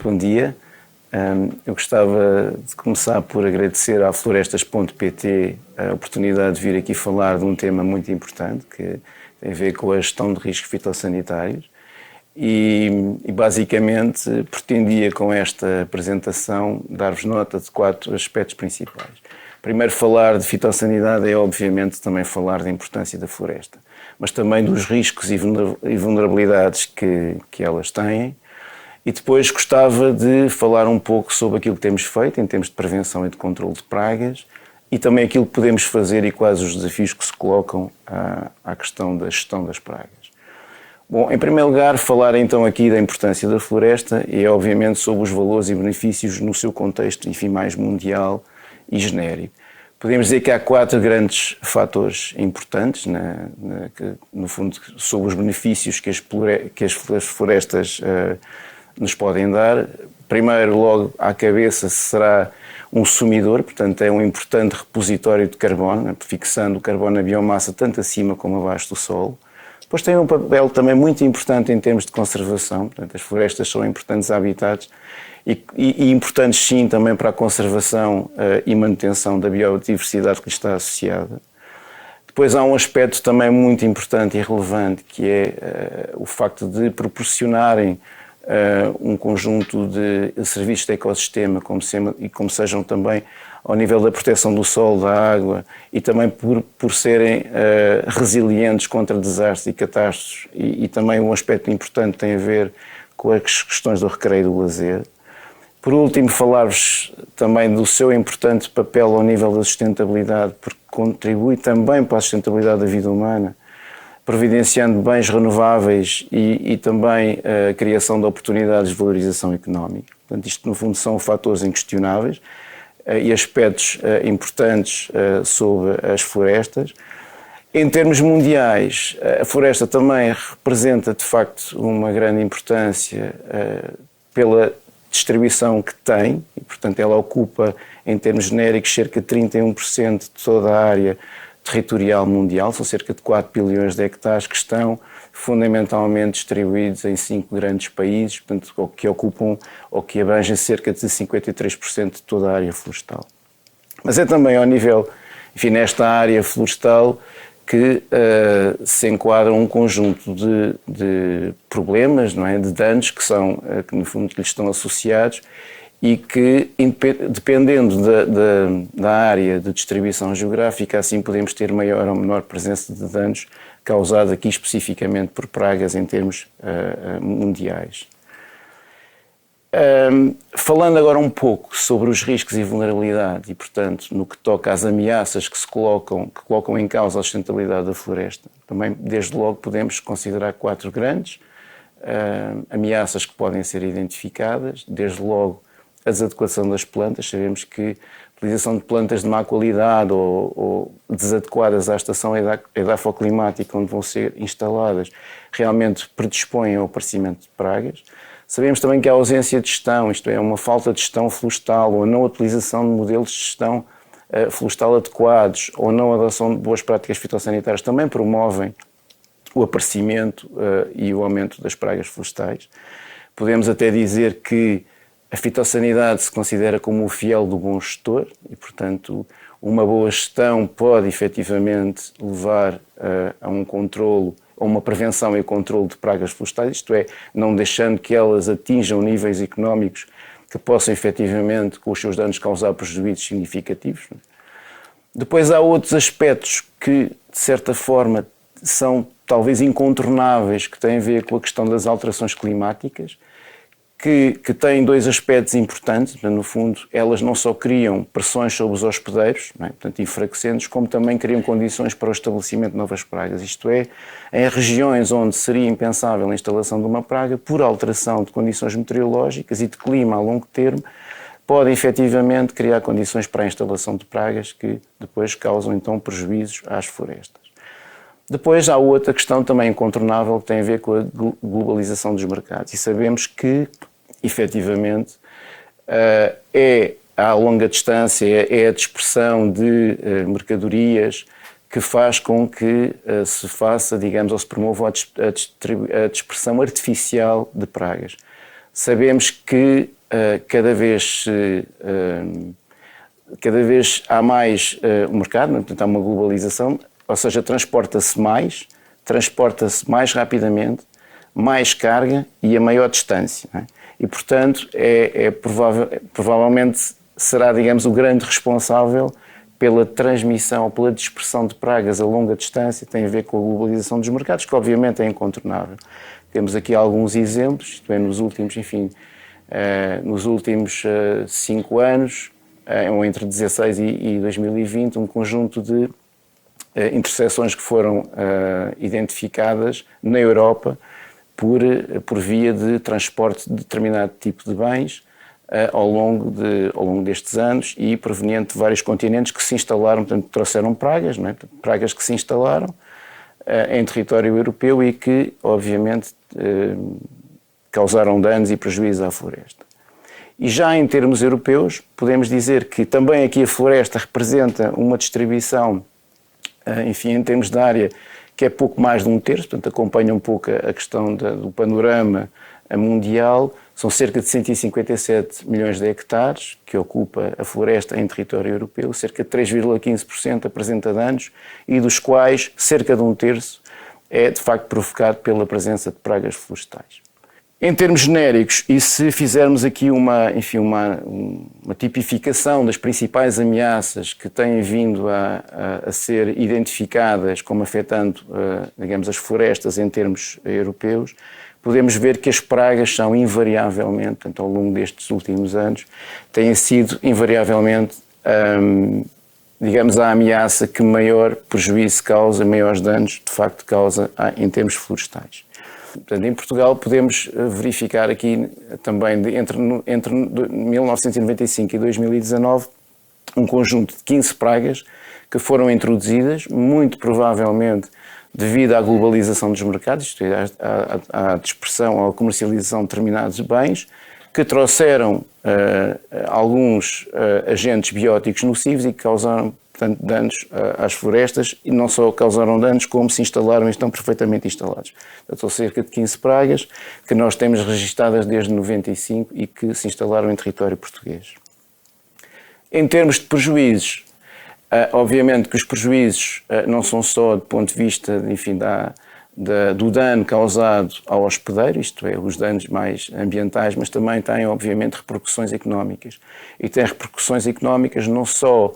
muito bom dia. Eu gostava de começar por agradecer à Florestas.pt a oportunidade de vir aqui falar de um tema muito importante que tem a ver com a gestão de riscos fitossanitários e basicamente pretendia com esta apresentação dar-vos nota de 4 aspectos principais. Primeiro, falar de fitossanidade é obviamente também falar da importância da floresta, mas também dos riscos e vulnerabilidades que elas têm. E depois gostava de falar um pouco sobre aquilo que temos feito em termos de prevenção e de controle de pragas e também aquilo que podemos fazer e quais os desafios que se colocam à questão da gestão das pragas. Bom, em primeiro lugar, falar então aqui da importância da floresta e obviamente sobre os valores e benefícios no seu contexto, enfim, mais mundial e genérico. Podemos dizer que há 4 grandes fatores importantes, no fundo, sobre os benefícios que as florestas nos podem dar. Primeiro, logo à cabeça, será um sumidor, portanto é um importante repositório de carbono, fixando o carbono na biomassa tanto acima como abaixo do solo. Depois tem um papel também muito importante em termos de conservação, portanto as florestas são importantes habitats e importantes sim também para a conservação e manutenção da biodiversidade que lhe está associada. Depois há um aspecto também muito importante e relevante que é o facto de proporcionarem um conjunto de serviços de ecossistema, como sejam também ao nível da proteção do solo, da água e também por serem resilientes contra desastres e catástrofes e também um aspecto importante tem a ver com as questões do recreio e do lazer. Por último, falar-vos também do seu importante papel ao nível da sustentabilidade, porque contribui também para a sustentabilidade da vida humana, providenciando bens renováveis e também a criação de oportunidades de valorização económica. Portanto, isto no fundo são fatores inquestionáveis e aspectos importantes sobre as florestas. Em termos mundiais, a floresta também representa de facto uma grande importância pela distribuição que tem, e portanto ela ocupa em termos genéricos cerca de 31% de toda a área territorial mundial, são cerca de 4 bilhões de hectares que estão fundamentalmente distribuídos em 5 grandes países, portanto, que ocupam ou que abrangem cerca de 53% de toda a área florestal. Mas é também ao nível, enfim, nesta área florestal que se enquadra um conjunto de problemas, não é? De danos que no fundo lhes estão associados e que, dependendo da área de distribuição geográfica, assim podemos ter maior ou menor presença de danos causados aqui especificamente por pragas em termos mundiais. Falando agora um pouco sobre os riscos e vulnerabilidade e, portanto, no que toca às ameaças que colocam em causa a sustentabilidade da floresta, também, desde logo, podemos considerar 4 grandes ameaças que podem ser identificadas, desde logo a desadequação das plantas. Sabemos que a utilização de plantas de má qualidade ou desadequadas à estação edafoclimática onde vão ser instaladas realmente predispõem ao aparecimento de pragas. Sabemos também que a ausência de gestão, isto é, uma falta de gestão florestal ou a não utilização de modelos de gestão florestal adequados ou não adoção de boas práticas fitossanitárias também promovem o aparecimento e o aumento das pragas florestais. Podemos até dizer que a fitossanidade se considera como o fiel do bom gestor e, portanto, uma boa gestão pode efetivamente levar a um controlo, a uma prevenção e controlo de pragas florestais, isto é, não deixando que elas atinjam níveis económicos que possam efetivamente, com os seus danos, causar prejuízos significativos. Depois há outros aspectos que, de certa forma, são talvez incontornáveis, que têm a ver com a questão das alterações climáticas, que têm 2 aspectos importantes. No fundo, elas não só criam pressões sobre os hospedeiros, não é? Portanto, enfraquecendo-os, como também criam condições para o estabelecimento de novas pragas. Isto é, em regiões onde seria impensável a instalação de uma praga, por alteração de condições meteorológicas e de clima a longo termo, podem efetivamente criar condições para a instalação de pragas que depois causam então prejuízos às florestas. Depois há outra questão também incontornável que tem a ver com a globalização dos mercados e sabemos que efetivamente a longa distância, é a dispersão de mercadorias que faz com que se faça, digamos, ou se promova a dispersão artificial de pragas. Sabemos que cada vez há mais o mercado, portanto há uma globalização, ou seja, transporta-se mais rapidamente, mais carga e a maior distância. Não é? E, portanto, provavelmente será, digamos, o grande responsável pela transmissão, pela dispersão de pragas a longa distância, tem a ver com a globalização dos mercados, que obviamente é incontornável. Temos aqui alguns exemplos, isto é, nos últimos 5 anos, ou entre 2016 e 2020, um conjunto de interseções que foram identificadas na Europa por via de transporte de determinado tipo de bens ao longo destes anos e proveniente de vários continentes que se instalaram, portanto, trouxeram pragas, não é? Pragas que se instalaram em território europeu e que, obviamente, causaram danos e prejuízos à floresta. E já em termos europeus, podemos dizer que também aqui a floresta representa uma distribuição, enfim, em termos de área, que é pouco mais de 1/3, portanto acompanha um pouco a questão do panorama mundial. São cerca de 157 milhões de hectares que ocupa a floresta em território europeu, cerca de 3,15% apresenta danos e dos quais cerca de 1/3 é de facto provocado pela presença de pragas florestais. Em termos genéricos, e se fizermos aqui uma tipificação das principais ameaças que têm vindo a ser identificadas como afetando, digamos, as florestas em termos europeus, podemos ver que as pragas são invariavelmente, portanto, ao longo destes últimos anos, têm sido invariavelmente, digamos, a ameaça que maior prejuízo causa, maiores danos, de facto, causa em termos florestais. Portanto, em Portugal podemos verificar aqui também, entre 1995 e 2019, um conjunto de 15 pragas que foram introduzidas, muito provavelmente devido à globalização dos mercados, isto é, à dispersão, à comercialização de determinados bens, que trouxeram alguns agentes bióticos nocivos e que causaram, portanto, danos às florestas, e não só causaram danos, como se instalaram e estão perfeitamente instalados. São cerca de 15 pragas que nós temos registadas desde 95 e que se instalaram em território português. Em termos de prejuízos, obviamente que os prejuízos não são só do ponto de vista, enfim, do dano causado ao hospedeiro, isto é, os danos mais ambientais, mas também têm, obviamente, repercussões económicas. E têm repercussões económicas não só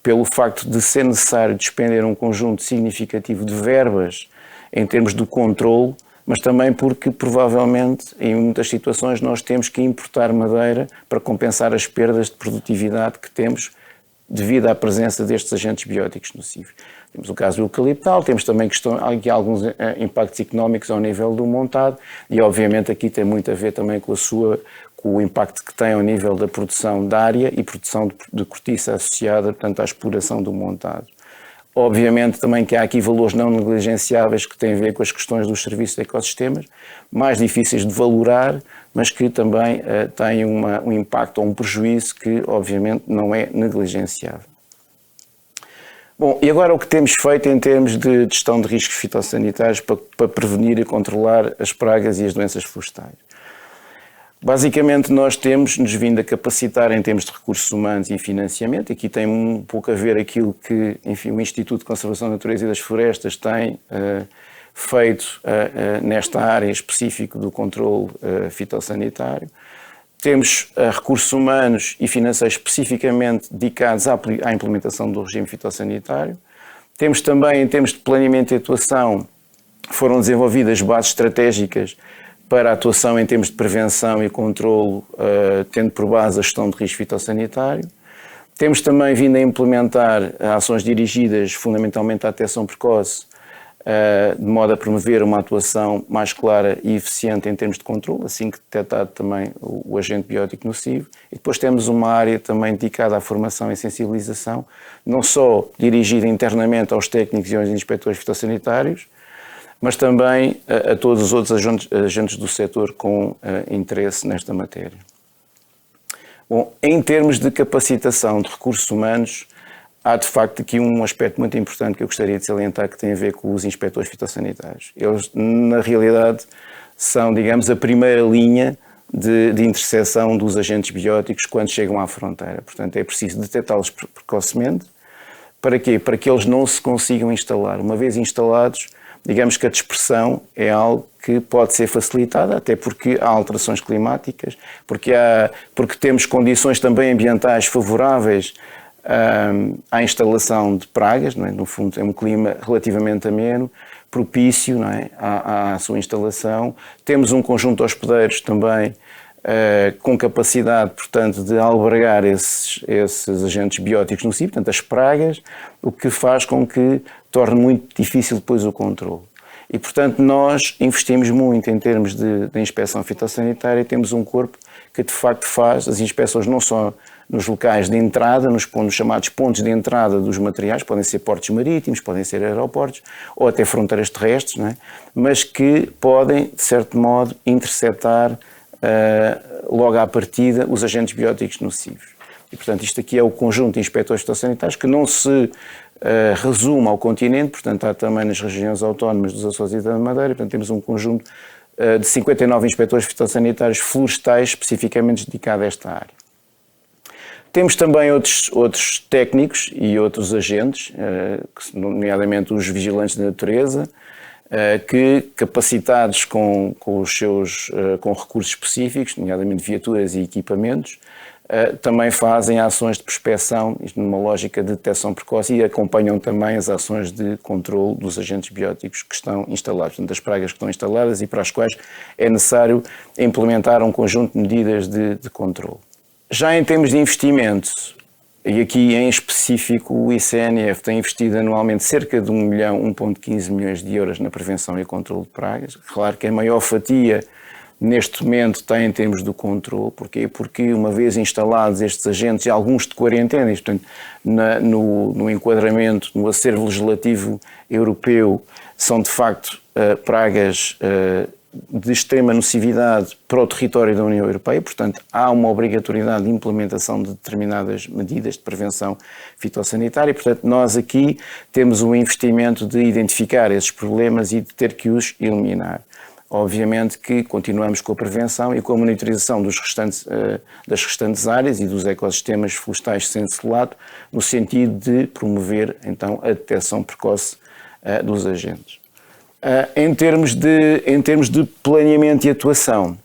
pelo facto de ser necessário despender um conjunto significativo de verbas em termos do controle, mas também porque, provavelmente, em muitas situações, nós temos que importar madeira para compensar as perdas de produtividade que temos devido à presença destes agentes bióticos nocivos. Temos o caso do eucaliptal, temos também aqui alguns impactos económicos ao nível do montado e, obviamente, aqui tem muito a ver também com o impacto que tem ao nível da produção de área e produção de cortiça associada, portanto, à exploração do montado. Obviamente também que há aqui valores não negligenciáveis que têm a ver com as questões dos serviços de ecossistemas, mais difíceis de valorar, mas que também têm um impacto ou um prejuízo que obviamente não é negligenciável. Bom, e agora o que temos feito em termos de gestão de riscos fitossanitários para prevenir e controlar as pragas e as doenças florestais? Basicamente, nós temos-nos vindo a capacitar em termos de recursos humanos e financiamento. Aqui tem um pouco a ver aquilo que, enfim, o Instituto de Conservação da Natureza e das Florestas tem feito nesta área específica do controle fitossanitário. Temos recursos humanos e financeiros especificamente dedicados à implementação do regime fitossanitário. Temos também, em termos de planeamento e atuação, foram desenvolvidas bases estratégicas para a atuação em termos de prevenção e controlo, tendo por base a gestão de risco fitossanitário. Temos também vindo a implementar ações dirigidas fundamentalmente à detecção precoce, de modo a promover uma atuação mais clara e eficiente em termos de controlo, assim que detectado também o agente biótico nocivo. E depois temos uma área também dedicada à formação e sensibilização, não só dirigida internamente aos técnicos e aos inspectores fitossanitários, mas também a todos os outros agentes do setor com interesse nesta matéria. Bom, em termos de capacitação de recursos humanos, há de facto aqui um aspecto muito importante que eu gostaria de salientar que tem a ver com os inspectores fitossanitários. Eles, na realidade, são, digamos, a primeira linha de interseção dos agentes bióticos quando chegam à fronteira. Portanto, é preciso detectá-los precocemente. Para quê? Para que eles não se consigam instalar. Uma vez instalados, digamos que a dispersão é algo que pode ser facilitada, até porque há alterações climáticas, porque temos condições também ambientais favoráveis à instalação de pragas, não é? No fundo é um clima relativamente ameno, propício, não é? à sua instalação. Temos um conjunto de hospedeiros também com capacidade, portanto, de albergar esses agentes bióticos no sítio, portanto, as pragas, o que faz com que torne muito difícil depois o controle. E, portanto, nós investimos muito em termos de inspeção fitossanitária e temos um corpo que, de facto, faz as inspeções não só nos locais de entrada, nos chamados pontos de entrada dos materiais, podem ser portos marítimos, podem ser aeroportos, ou até fronteiras terrestres, não é? Mas que podem, de certo modo, interceptar logo à partida os agentes bióticos nocivos. E, portanto, isto aqui é o conjunto de inspectores fitossanitários que não se resume ao continente, portanto, há também nas regiões autónomas dos Açores e da Madeira, portanto, temos um conjunto de 59 inspectores fitossanitários florestais especificamente dedicados a esta área. Temos também outros técnicos e outros agentes, nomeadamente os vigilantes da natureza, que, capacitados com recursos específicos, nomeadamente viaturas e equipamentos, também fazem ações de prospeção, numa lógica de detecção precoce, e acompanham também as ações de controle dos agentes bióticos que estão instalados, portanto, das pragas que estão instaladas e para as quais é necessário implementar um conjunto de medidas de controle. Já em termos de investimento, e aqui em específico o ICNF tem investido anualmente cerca de 1,15 milhões de euros na prevenção e controle de pragas. Claro que a maior fatia neste momento tem em termos do controle. Porquê? Porque uma vez instalados estes agentes, e alguns de quarentena, isto, portanto, no enquadramento, no acervo legislativo europeu, são de facto pragas de extrema nocividade para o território da União Europeia, portanto há uma obrigatoriedade de implementação de determinadas medidas de prevenção fitossanitária, portanto nós aqui temos um investimento de identificar esses problemas e de ter que os eliminar. Obviamente que continuamos com a prevenção e com a monitorização das restantes áreas e dos ecossistemas florestais sem selato, no sentido de promover então a detecção precoce dos agentes. Em termos de planeamento e atuação,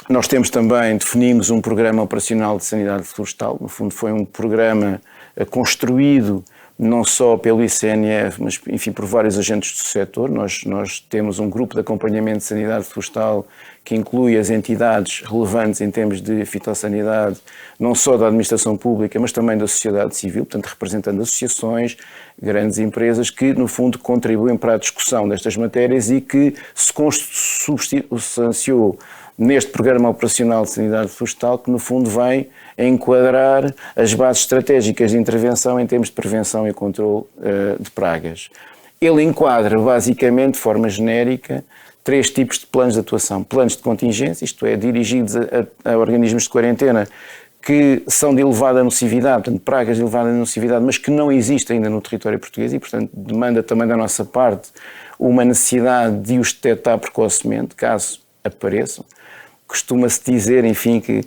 nós definimos um programa operacional de sanidade florestal. No fundo foi um programa construído não só pelo ICNF, mas enfim por vários agentes do setor. Nós temos um grupo de acompanhamento de sanidade florestal que inclui as entidades relevantes em termos de fitossanidade, não só da administração pública, mas também da sociedade civil, portanto representando associações, grandes empresas que no fundo contribuem para a discussão destas matérias e que se substanciou neste Programa Operacional de Sanidade Florestal, que no fundo vem a enquadrar as bases estratégicas de intervenção em termos de prevenção e controle de pragas. Ele enquadra basicamente, de forma genérica, 3 tipos de planos de atuação. Planos de contingência, isto é, dirigidos a organismos de quarentena que são de elevada nocividade, portanto, pragas de elevada nocividade, mas que não existem ainda no território português e, portanto, demanda também da nossa parte uma necessidade de os detectar precocemente, caso apareçam. Costuma-se dizer, enfim, que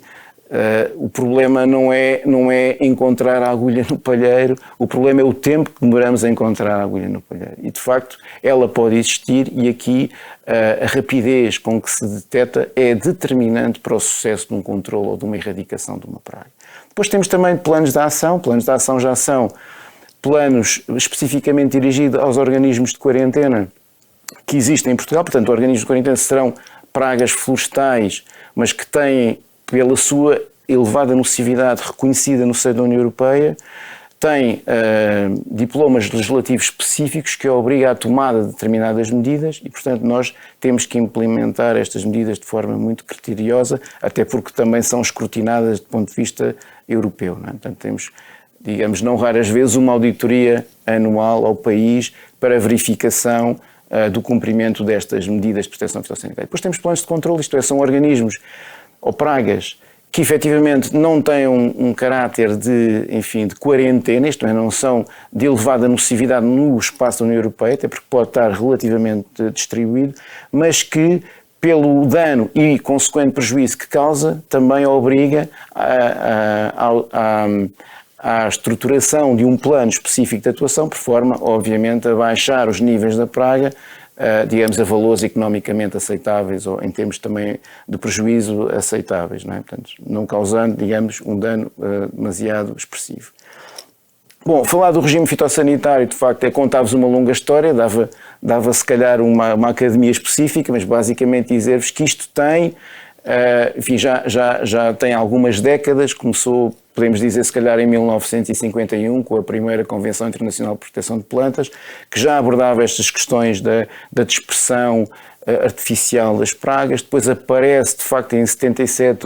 o problema não é encontrar a agulha no palheiro, o problema é o tempo que demoramos a encontrar a agulha no palheiro. E, de facto, ela pode existir e aqui a rapidez com que se detecta é determinante para o sucesso de um controle ou de uma erradicação de uma praga. Depois temos também planos de ação. Planos de ação já são planos especificamente dirigidos aos organismos de quarentena que existem em Portugal. Portanto, organismos de quarentena serão pragas florestais, mas que têm, pela sua elevada nocividade reconhecida no seio da União Europeia, têm diplomas legislativos específicos que obrigam à tomada de determinadas medidas e, portanto, nós temos que implementar estas medidas de forma muito criteriosa, até porque também são escrutinadas do ponto de vista europeu, não é? Portanto, temos, digamos, não raras vezes uma auditoria anual ao país para verificação do cumprimento destas medidas de proteção fitossanitária. Depois temos planos de controle, isto é, são organismos ou pragas que efetivamente não têm um caráter de quarentena, isto é, não são de elevada nocividade no espaço da União Europeia, até porque pode estar relativamente distribuído, mas que pelo dano e consequente prejuízo que causa, também obriga à estruturação de um plano específico de atuação, por forma, obviamente, a baixar os níveis da praga, digamos, a valores economicamente aceitáveis ou em termos também de prejuízo aceitáveis, não é? Portanto, não causando, digamos, um dano demasiado expressivo. Bom, falar do regime fitossanitário, de facto, é contar-vos uma longa história, dava se calhar uma academia específica, mas basicamente dizer-vos que isto tem, enfim, já tem algumas décadas, começou, podemos dizer, se calhar em 1951, com a primeira Convenção Internacional de Proteção de Plantas, que já abordava estas questões da dispersão artificial das pragas. Depois aparece, de facto, em 77,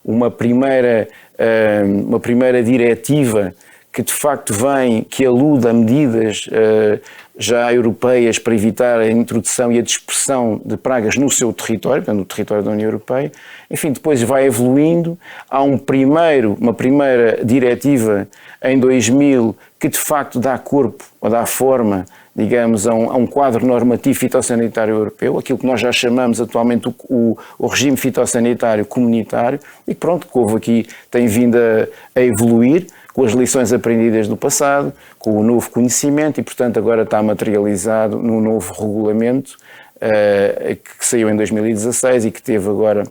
uma primeira diretiva que de facto que alude a medidas já europeias para evitar a introdução e a dispersão de pragas no seu território, portanto no território da União Europeia. Enfim, depois vai evoluindo, há uma primeira diretiva em 2000 que de facto dá corpo, ou dá forma, digamos, a um quadro normativo fitossanitário europeu, aquilo que nós já chamamos atualmente o regime fitossanitário comunitário, e pronto, que houve aqui, tem vindo a evoluir, com as lições aprendidas do passado, com o novo conhecimento e, portanto, agora está materializado no novo regulamento que saiu em 2016 e que teve agora,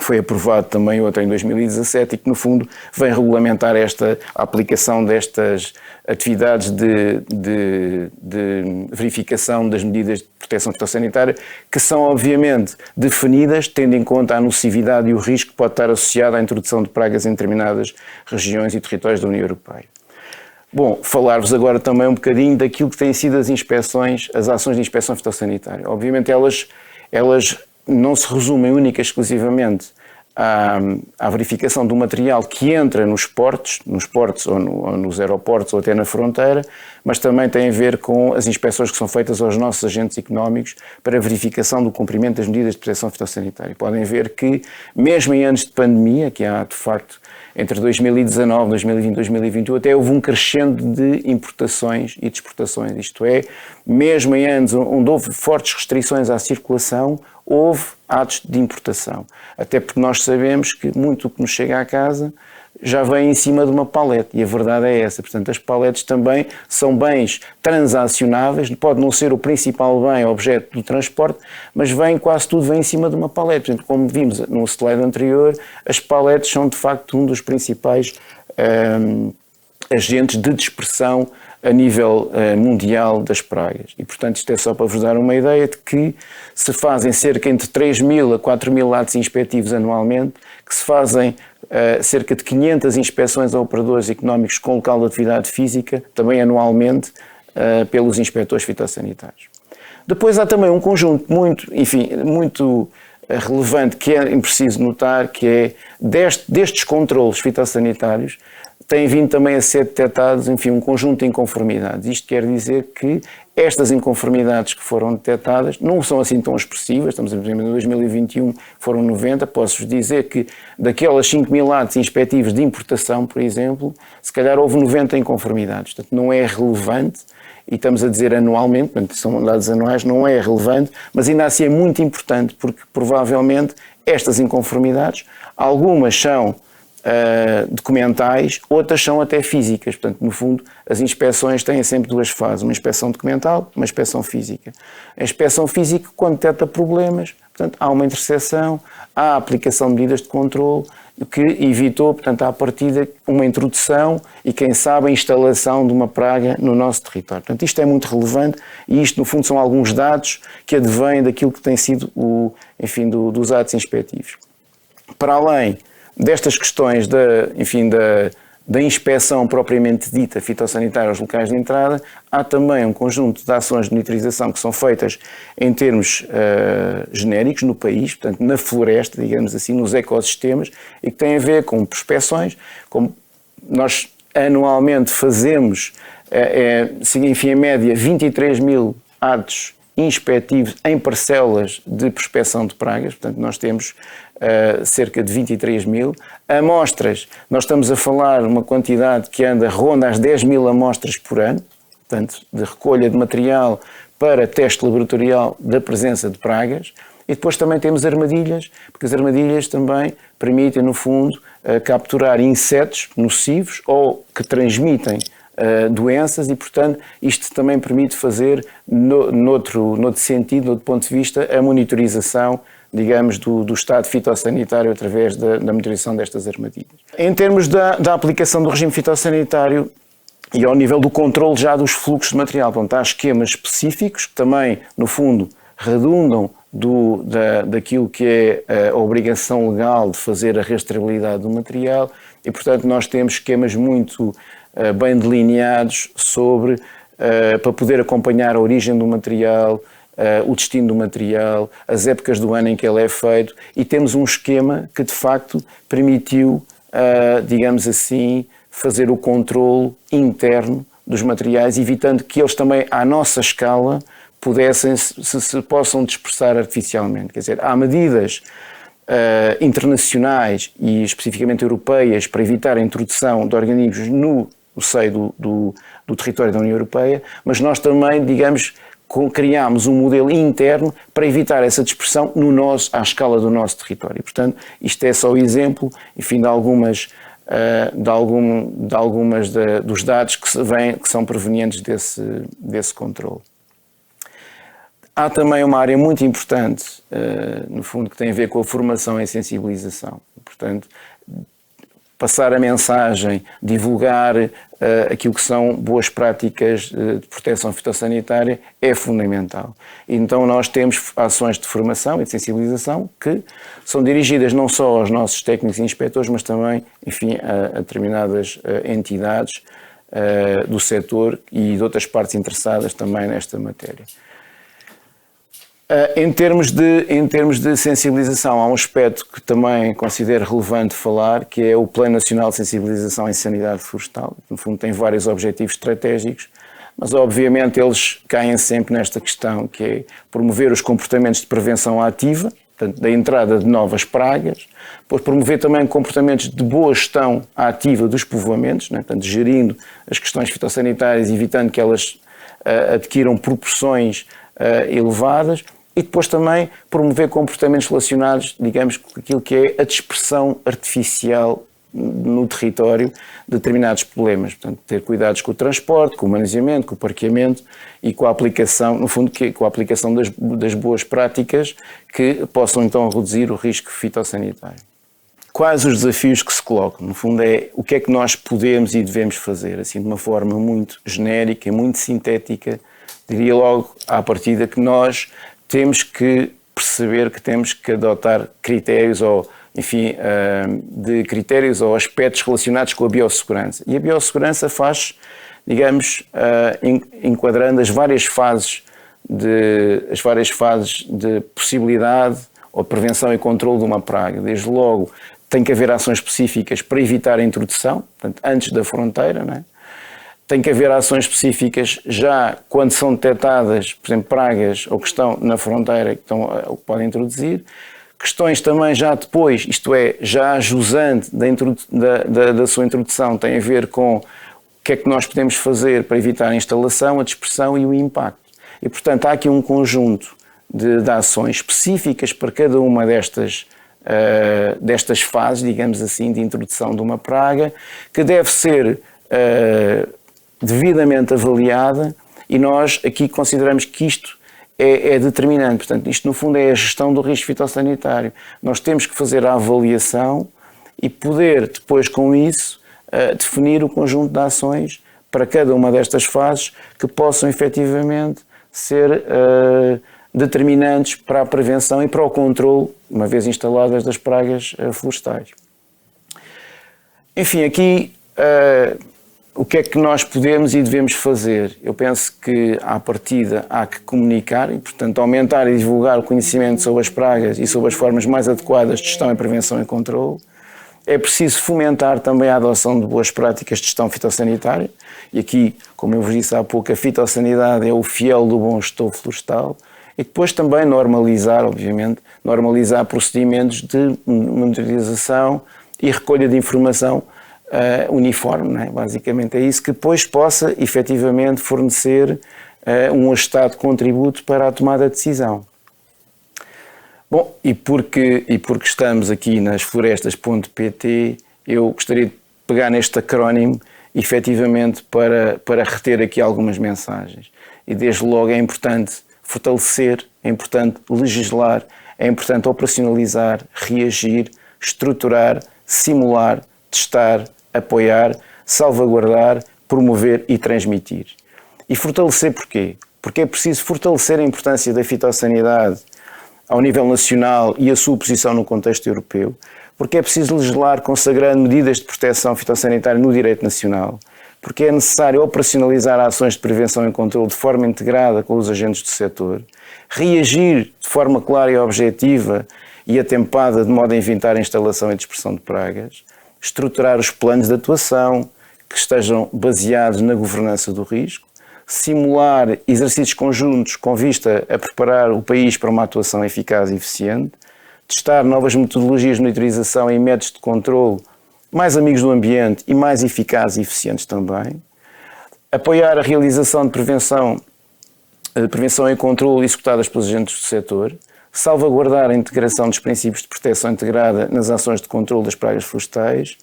foi aprovado também outro em 2017 e que, no fundo, vem regulamentar a aplicação destas atividades de verificação das medidas de proteção fitossanitária, que são, obviamente, definidas tendo em conta a nocividade e o risco que pode estar associado à introdução de pragas em determinadas regiões e territórios da União Europeia. Bom, falar-vos agora também um bocadinho daquilo que têm sido as inspeções, as ações de inspeção fitossanitária. Obviamente, elas não se resumem única e exclusivamente à verificação do material que entra nos portos ou nos aeroportos ou até na fronteira, mas também tem a ver com as inspeções que são feitas aos nossos agentes económicos para a verificação do cumprimento das medidas de proteção fitossanitária. Podem ver que, mesmo em anos de pandemia, que há de facto entre 2019, 2020 e 2021, até houve um crescendo de importações e de exportações. Isto é, mesmo em anos onde houve fortes restrições à circulação, houve atos de importação. Até porque nós sabemos que muito o que nos chega à casa já vem em cima de uma palete, e a verdade é essa. Portanto, as paletes também são bens transacionáveis, pode não ser o principal bem, objeto do transporte, mas quase tudo vem em cima de uma palete. Portanto, como vimos no slide anterior, as paletes são de facto um dos principais agentes de dispersão a nível mundial das pragas. E, portanto, isto é só para vos dar uma ideia de que se fazem cerca entre 3.000 a 4.000 atos inspectivos anualmente, que se fazem cerca de 500 inspeções a operadores económicos com local de atividade física, também anualmente, pelos inspectores fitossanitários. Depois há também um conjunto muito relevante que é preciso notar, que é destes controlos fitossanitários, têm vindo também a ser detectados, um conjunto de inconformidades. Isto quer dizer que estas inconformidades que foram detectadas não são assim tão expressivas. Estamos a ver, em 2021 foram 90. Posso-vos dizer que daquelas 5.000 atos inspectivos de importação, por exemplo, se calhar houve 90 inconformidades. Portanto, não é relevante, e estamos a dizer anualmente, portanto, são dados anuais, não é relevante, mas ainda assim é muito importante, porque provavelmente estas inconformidades, algumas são documentais, outras são até físicas. Portanto, no fundo, as inspeções têm sempre duas fases, uma inspeção documental, uma inspeção física. A inspeção física, quando detecta problemas, portanto, há uma interseção, há a aplicação de medidas de controle, que evitou, portanto, à partida, uma introdução e, quem sabe, a instalação de uma praga no nosso território. Portanto, isto é muito relevante e isto, no fundo, são alguns dados que advêm daquilo que tem sido dos atos inspectivos. Para além destas questões da inspeção propriamente dita fitossanitária aos locais de entrada, há também um conjunto de ações de monitorização que são feitas em termos genéricos no país, portanto na floresta, digamos assim, nos ecossistemas, e que têm a ver com prospeções, como nós anualmente fazemos, em média 23.000 atos inspectivos em parcelas de prospeção de pragas, portanto nós temos cerca de 23.000. Amostras, nós estamos a falar uma quantidade que ronda as 10.000 amostras por ano, portanto de recolha de material para teste laboratorial da presença de pragas, E depois também temos armadilhas, porque as armadilhas também permitem, no fundo, capturar insetos nocivos ou que transmitem doenças e, portanto, isto também permite fazer, noutro sentido, noutro ponto de vista, a monitorização, digamos, do estado fitossanitário através da monitorização destas armadilhas. Em termos da aplicação do regime fitossanitário e ao nível do controle já dos fluxos de material, portanto, há esquemas específicos que também, no fundo, redundam daquilo que é a obrigação legal de fazer a rastreabilidade do material e, portanto, nós temos esquemas muito bem delineados para poder acompanhar a origem do material, o destino do material, as épocas do ano em que ele é feito, e temos um esquema que de facto permitiu, digamos assim, fazer o controle interno dos materiais, evitando que eles também, à nossa escala, se possam dispersar artificialmente. Quer dizer, há medidas internacionais e especificamente europeias para evitar a introdução de organismos no seio do território da União Europeia, mas nós também, digamos, criámos um modelo interno para evitar essa dispersão à escala do nosso território. Portanto, isto é só o exemplo, enfim, de algumas dos dados que são provenientes desse controle. Há também uma área muito importante, no fundo, que tem a ver com a formação e sensibilização. Portanto, passar a mensagem, divulgar aquilo que são boas práticas de proteção fitossanitária é fundamental. Então nós temos ações de formação e de sensibilização que são dirigidas não só aos nossos técnicos e inspectores, mas também, enfim, a determinadas entidades do setor e de outras partes interessadas também nesta matéria. Em termos de sensibilização, há um aspecto que também considero relevante falar, que é o Plano Nacional de Sensibilização em Sanidade Florestal. No fundo, tem vários objetivos estratégicos, mas obviamente eles caem sempre nesta questão, que é promover os comportamentos de prevenção ativa, portanto, da entrada de novas pragas, depois promover também comportamentos de boa gestão ativa dos povoamentos, né? Portanto, gerindo as questões fitossanitárias, evitando que elas adquiram proporções elevadas, e depois também promover comportamentos relacionados, digamos, com aquilo que é a dispersão artificial no território de determinados problemas. Portanto, ter cuidados com o transporte, com o manuseamento, com o parqueamento e com a aplicação, no fundo, com a aplicação das boas práticas que possam então reduzir o risco fitossanitário. Quais os desafios que se colocam? No fundo é o que é que nós podemos e devemos fazer, assim de uma forma muito genérica, muito sintética. Diria logo à partida que nós temos que perceber que temos que adotar critérios ou, enfim, de critérios ou aspectos relacionados com a biossegurança. E a biossegurança faz, digamos, enquadrando as várias fases de possibilidade ou prevenção e controle de uma praga. Desde logo, tem que haver ações específicas para evitar a introdução, portanto, antes da fronteira, não é? Tem que haver ações específicas já quando são detectadas, por exemplo, pragas ou que estão na fronteira que podem introduzir. Questões também já depois, isto é, já jusante da sua introdução, tem a ver com o que é que nós podemos fazer para evitar a instalação, a dispersão e o impacto. E, portanto, há aqui um conjunto de ações específicas para cada uma destas fases, digamos assim, de introdução de uma praga, que deve ser devidamente avaliada, e nós aqui consideramos que isto é determinante. Portanto, isto no fundo é a gestão do risco fitossanitário. Nós temos que fazer a avaliação e poder depois com isso definir o conjunto de ações para cada uma destas fases que possam efetivamente ser determinantes para a prevenção e para o controle, uma vez instaladas, das pragas florestais. Enfim, aqui o que é que nós podemos e devemos fazer? Eu penso que, à partida, há que comunicar e, portanto, aumentar e divulgar o conhecimento sobre as pragas e sobre as formas mais adequadas de gestão, prevenção e controle. É preciso fomentar também a adoção de boas práticas de gestão fitossanitária. E aqui, como eu vos disse há pouco, a fitossanidade é o fiel do bom gestor florestal. E depois também normalizar, obviamente, procedimentos de monitorização e recolha de informação uniforme, não é? Basicamente é isso, que depois possa efetivamente fornecer um ajustado contributo para a tomada de decisão. Bom, e porque estamos aqui nas florestas.pt, eu gostaria de pegar neste acrónimo, efetivamente, para reter aqui algumas mensagens. E desde logo é importante fortalecer, é importante legislar, é importante operacionalizar, reagir, estruturar, simular, testar, apoiar, salvaguardar, promover e transmitir. E fortalecer porquê? Porque é preciso fortalecer a importância da fitossanidade ao nível nacional e a sua posição no contexto europeu, porque é preciso legislar consagrando medidas de proteção fitossanitária no direito nacional, porque é necessário operacionalizar ações de prevenção e controle de forma integrada com os agentes do setor, reagir de forma clara e objetiva e atempada de modo a evitar a instalação e dispersão de pragas, estruturar os planos de atuação que estejam baseados na governança do risco, simular exercícios conjuntos com vista a preparar o país para uma atuação eficaz e eficiente, testar novas metodologias de monitorização e métodos de controle mais amigos do ambiente e mais eficazes e eficientes também, apoiar a realização de prevenção e controle executadas pelos agentes do setor, salvaguardar a integração dos princípios de proteção integrada nas ações de controle das pragas florestais,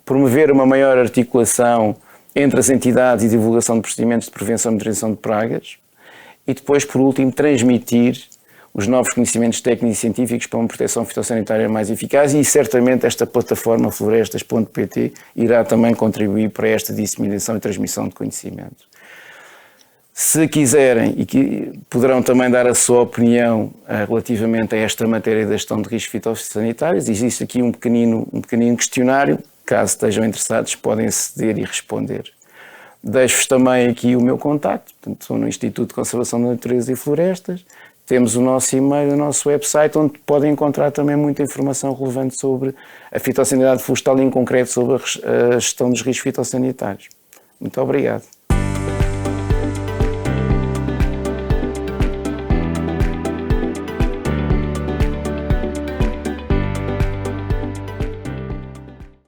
promover uma maior articulação entre as entidades e divulgação de procedimentos de prevenção e monitorização de pragas e depois, por último, transmitir os novos conhecimentos técnicos e científicos para uma proteção fitossanitária mais eficaz e certamente esta plataforma florestas.pt irá também contribuir para esta disseminação e transmissão de conhecimento. Se quiserem, e que poderão também dar a sua opinião relativamente a esta matéria da gestão de riscos fitossanitários, existe aqui um pequenino questionário. Caso estejam interessados, podem aceder e responder. Deixo-vos também aqui o meu contacto, portanto, sou no Instituto de Conservação da Natureza e Florestas. Temos o nosso e-mail, o nosso website, onde podem encontrar também muita informação relevante sobre a fitossanidade florestal e, em concreto, sobre a gestão dos riscos fitossanitários. Muito obrigado.